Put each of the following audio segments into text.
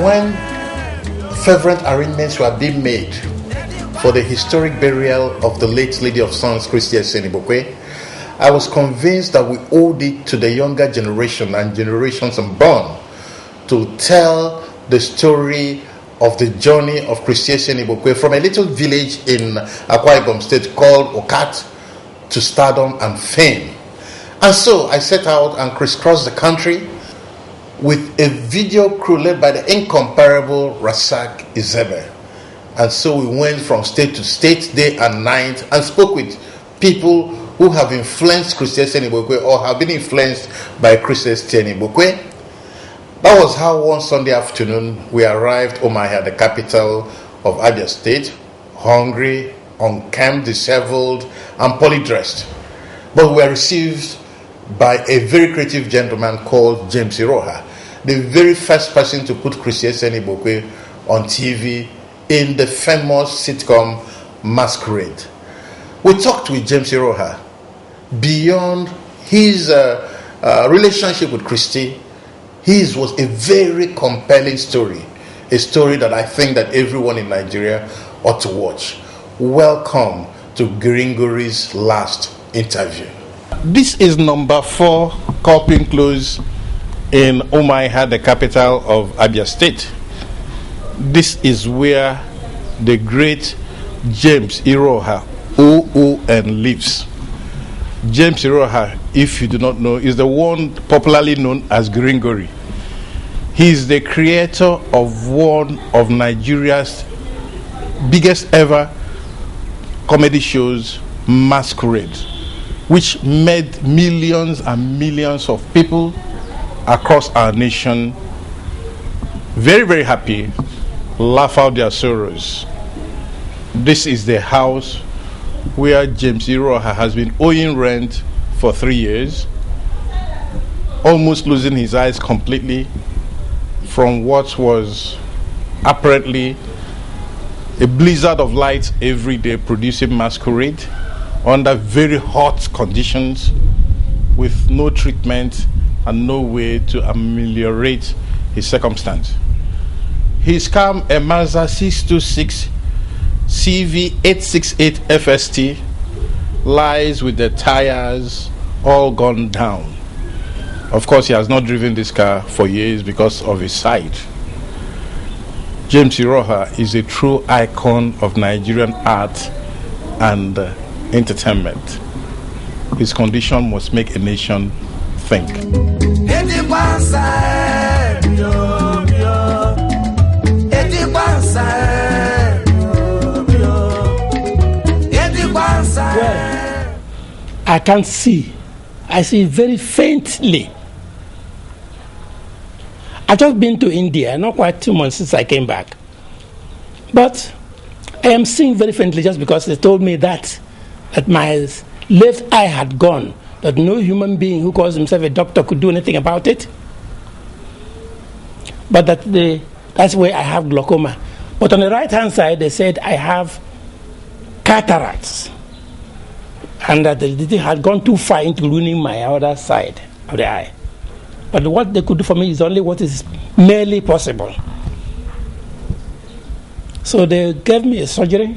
When fervent arrangements were being made for the historic burial of the late Lady of Sons, Christy Esenibokwe, I was convinced that we owed it to the younger generation and generations unborn to tell the story of the journey of Christy Esenibokwe from a little village in Akwa Ibom State called Okat to stardom and fame. And so I set out and crisscrossed the country with a video crew led by the incomparable Rasak Izebe. And so we went from state to state, day and night, and spoke with people who have influenced Christy Esenibokwe or have been influenced by Christy Esenibokwe. That was how one Sunday afternoon we arrived Umuahia, the capital of Abia State, hungry, unkempt, disheveled, and poorly dressed. But we were received by a very creative gentleman called James Iroha, the very first person to put Christy Esenibokwe on TV in the famous sitcom Masquerade. We talked with James Iroha beyond his relationship with Christy. His was a very compelling story, a story that I think that everyone in Nigeria ought to watch. Welcome to Giringory's last interview. This is number 4, Coping Close in Umuahia, the capital of Abia State. This is where the great James Iroha OON lives. James Iroha, if you do not know, is the one popularly known as Giringory. He is the creator of one of Nigeria's biggest ever comedy shows, Masquerade, which made millions and millions of people across our nation very, very happy, laugh out their sorrows. This is the house where James Iroha has been owing rent for 3 years, almost losing his eyes completely from what was apparently a blizzard of light every day, producing Masquerade under very hot conditions with no treatment and no way to ameliorate his circumstance. His car, a Mazda 626 CV868 FST, lies with the tires all gone down. Of course, he has not driven this car for years because of his sight. James Iroha is a true icon of Nigerian art and entertainment. His condition must make a nation think. Well, I can't see. I see very faintly. I've just been to India, not quite 2 months since I came back. But I am seeing very faintly just because they told me that my left eye had gone, that no human being who calls himself a doctor could do anything about it. But that's where I have glaucoma. But on the right-hand side, they said I have cataracts, and that they had gone too far into ruining my other side of the eye. But what they could do for me is only what is merely possible. So they gave me a surgery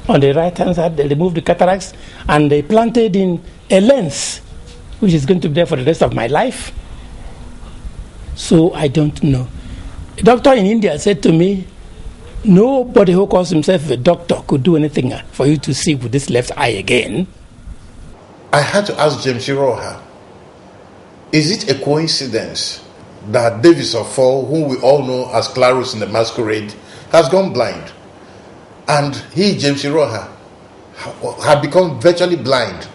on the right-hand side. They removed the cataracts and they planted in a lens, which is going to be there for the rest of my life. So I don't know. A doctor in India said to me, nobody who calls himself a doctor could do anything for you to see with this left eye again. I had to ask James Iroha, is it a coincidence that Davis Offo, whom we all know as Clarus in the Masquerade, has gone blind? And he, James Iroha, had become virtually blind.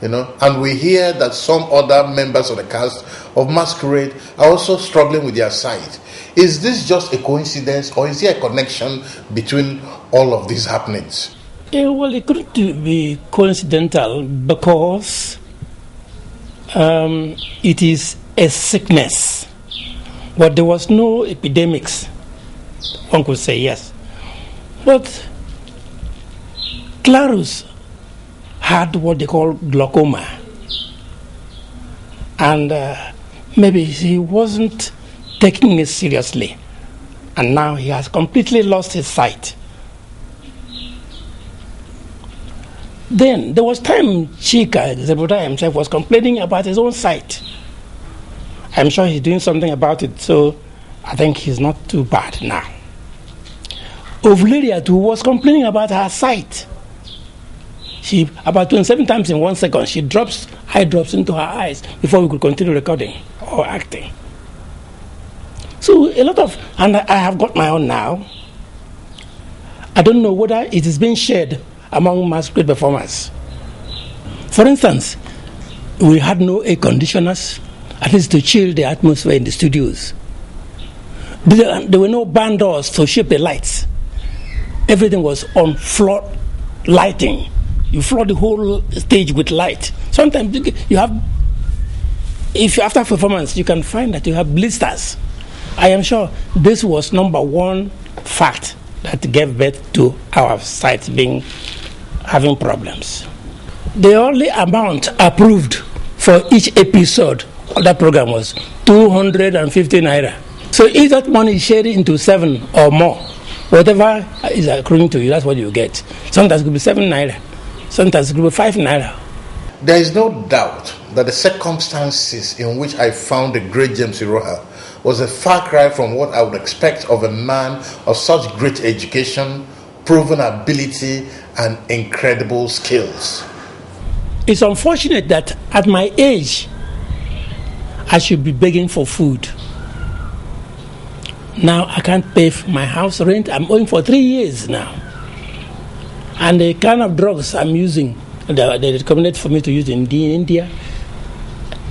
And we hear that some other members of the cast of Masquerade are also struggling with their sight. Is this just a coincidence, or is there a connection between all of these happenings? Well, it couldn't be coincidental because it is a sickness. But there was no epidemics. One could say yes. But Clarus had what they call glaucoma. And maybe he wasn't taking it seriously. and now he has completely lost his sight. Then there was time Chika, Zebediah himself, was complaining about his own sight. I'm sure he's doing something about it, so I think he's not too bad now. Ovleria too was complaining about her sight. She, about 27 times in 1 second, she drops eye drops into her eyes before we could continue recording or acting. So a lot of, and I have got my own now. I don't know whether it is being shared among masquerade performers. For instance, we had no air conditioners, at least to chill the atmosphere in the studios. There were no barn doors to shape the lights. Everything was on floor lighting. You flood the whole stage with light. Sometimes you have, if after performance, you can find that you have blisters. I am sure this was number one fact that gave birth to our sight having problems. The only amount approved for each episode of that program was 250 naira. So if that money is shared into 7 or more, whatever is accruing to you, that's what you get. Sometimes it could be 7 naira, sometimes it could be 5 naira. There is no doubt that the circumstances in which I found the great James Iroha was a far cry from what I would expect of a man of such great education, proven ability, and incredible skills. It's unfortunate that at my age, I should be begging for food. Now I can't pay my house rent. I'm owing for 3 years now. And the kind of drugs I'm using, they recommended for me to use in India,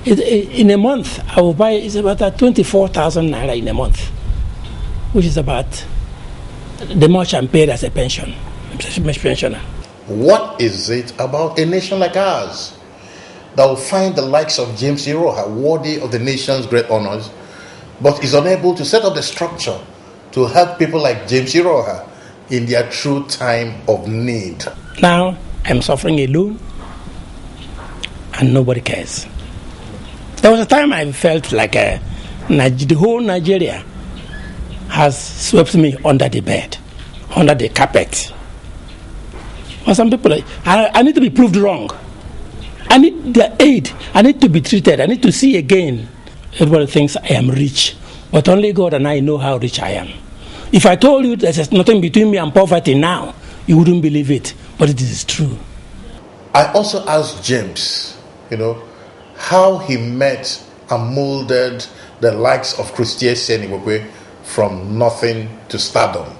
in a month, I will buy, it's about 24,000 naira in a month, which is about the much I'm paid as a pensioner. What is it about a nation like ours that will find the likes of James Iroha worthy of the nation's great honors, but is unable to set up the structure to help people like James Iroha in their true time of need? Now I'm suffering alone and nobody cares. There was a time I felt like the whole Nigeria has swept me under the bed, under the carpet. For some people, I need to be proved wrong. I need their aid. I need to be treated. I need to see again. Everybody thinks I am rich, but only God and I know how rich I am. If I told you there's nothing between me and poverty now, you wouldn't believe it, but it is true. I also asked James, how he met and molded the likes of Christie Senibokwe from nothing to stardom.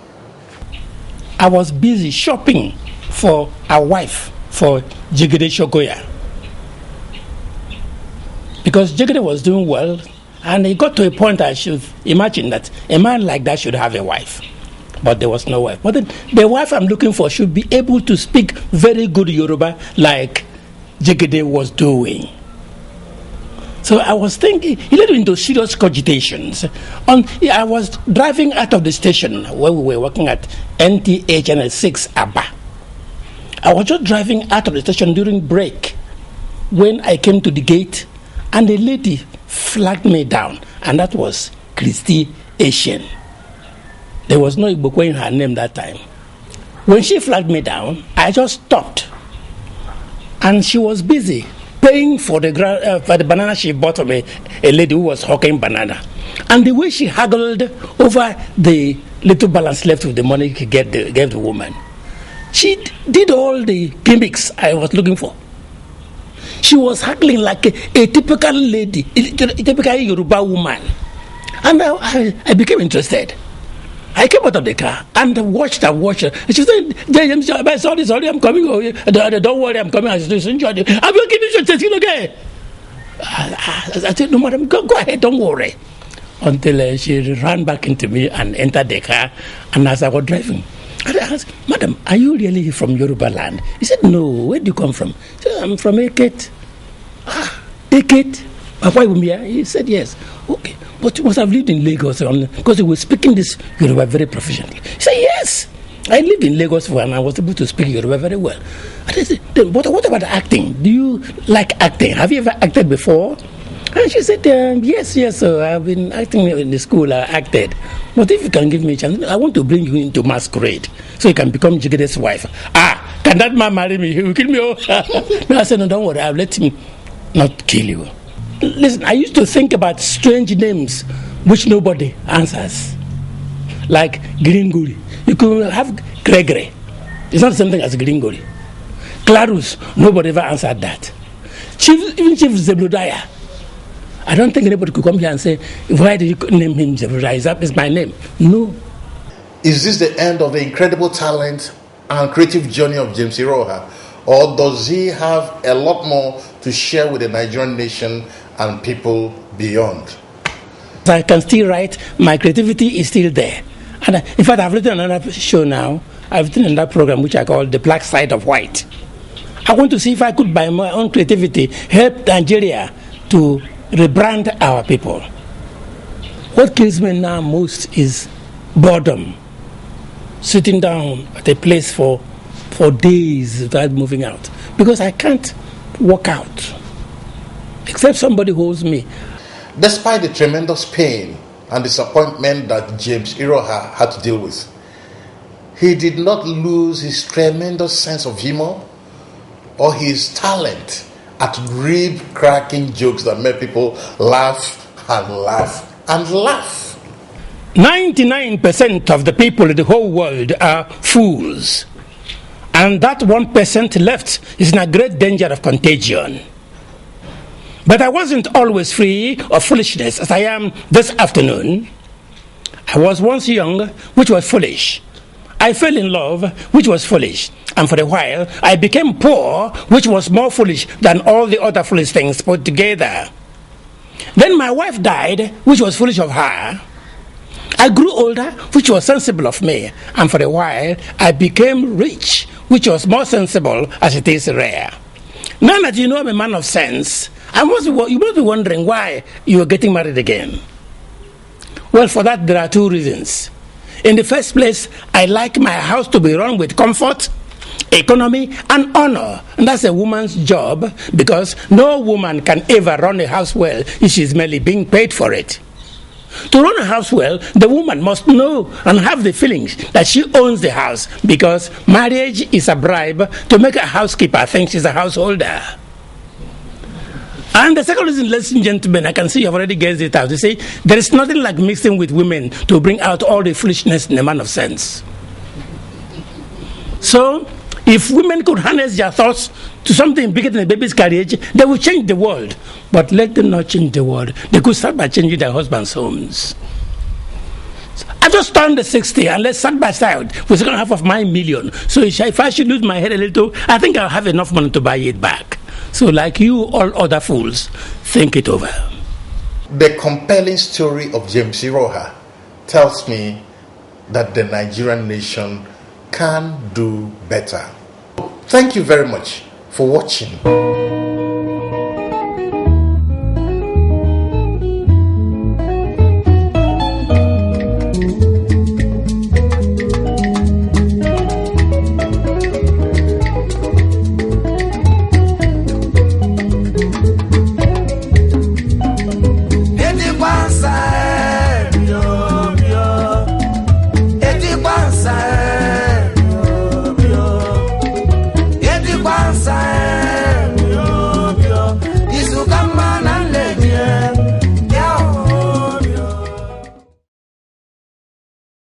I was busy shopping for a wife for Jigide Shokoya, because Jigide was doing well, and it got to a point I should imagine that a man like that should have a wife, but there was no wife. But then the wife I'm looking for should be able to speak very good Yoruba like Jigide was doing. So I was thinking, he led me into serious cogitations. I was driving out of the station where we were working at NTH 6 Aba. I was just driving out of the station during break when I came to the gate, and a lady flagged me down, and that was Christie Asian. There was no Igbokwe in her name that time. When she flagged me down, I just stopped, and she was busy paying for the banana she bought from a lady who was hawking banana. And the way she haggled over the little balance left with the money she gave the woman, she did all the gimmicks I was looking for. She was haggling like a typical lady, a typical Yoruba woman. And I became interested. I came out of the car and watched her. She said, sorry, I'm coming. Don't worry, I'm coming. I said, enjoy it. I'm going to give you again. I said, no, madam, go ahead, don't worry. Until she ran back into me and entered the car. And as I was driving, I asked, madam, are you really from Yoruba land? He said, no, where do you come from? I said, I'm from Eket. Eket? He said, yes. Okay, but you must have lived in Lagos because he was speaking this Yoruba very proficiently. He said, yes, I lived in Lagos and I was able to speak Yoruba very well. And I said, but what about acting? Do you like acting? Have you ever acted before? And she said, yes, so I've been acting in the school, I acted. But if you can give me a chance, I want to bring you into masquerade so you can become Jigide's wife. Can that man marry me? He will kill me. No, I said, no, don't worry, I'll let him not kill you. Listen, I used to think about strange names which nobody answers. Like Giringory. You could have Gregory. It's not the same thing as Giringory. Clarus, nobody ever answered that. Even Chief Zebudaya. I don't think anybody could come here and say, why did you name him Zebudaya? That is my name. No. Is this the end of the incredible talent and creative journey of James Iroha? Or does he have a lot more to share with the Nigerian nation and people beyond? I can still write. My creativity is still there. And in fact, I've written another show now. I've written another program which I call The Black Side of White. I want to see if I could, by my own creativity, help Nigeria to rebrand our people. What kills me now most is boredom. Sitting down at a place for days without moving out. Because I can't walk out. Except somebody holds me. Despite the tremendous pain and disappointment that James Iroha had to deal with, he did not lose his tremendous sense of humor or his talent at rib-cracking jokes that made people laugh and laugh and laugh. 99% of the people in the whole world are fools. And that 1% left is in a great danger of contagion. But I wasn't always free of foolishness as I am this afternoon. I was once young, which was foolish. I fell in love, which was foolish. And for a while, I became poor, which was more foolish than all the other foolish things put together. Then my wife died, which was foolish of her. I grew older, which was sensible of me. And for a while, I became rich, which was more sensible as it is rare. Now that you know I'm a man of sense, you must be wondering why you are getting married again. Well, for that, there are two reasons. In the first place, I like my house to be run with comfort, economy, and honor. And that's a woman's job, because no woman can ever run a house well if she's merely being paid for it. To run a house well, the woman must know and have the feelings that she owns the house, because marriage is a bribe to make a housekeeper think she's a householder. And the second reason, ladies and gentlemen, I can see you've already guessed it out. You see, there is nothing like mixing with women to bring out all the foolishness in a man of sense. So, if women could harness their thoughts to something bigger than a baby's carriage, they will change the world. But let them not change the world. They could start by changing their husbands' homes. I just turned 60, and let's side by side with the second half of my million. So if I should lose my head a little, I think I'll have enough money to buy it back. So like you, all other fools, think it over. The compelling story of James Iroha tells me that the Nigerian nation can do better. Thank you very much for watching.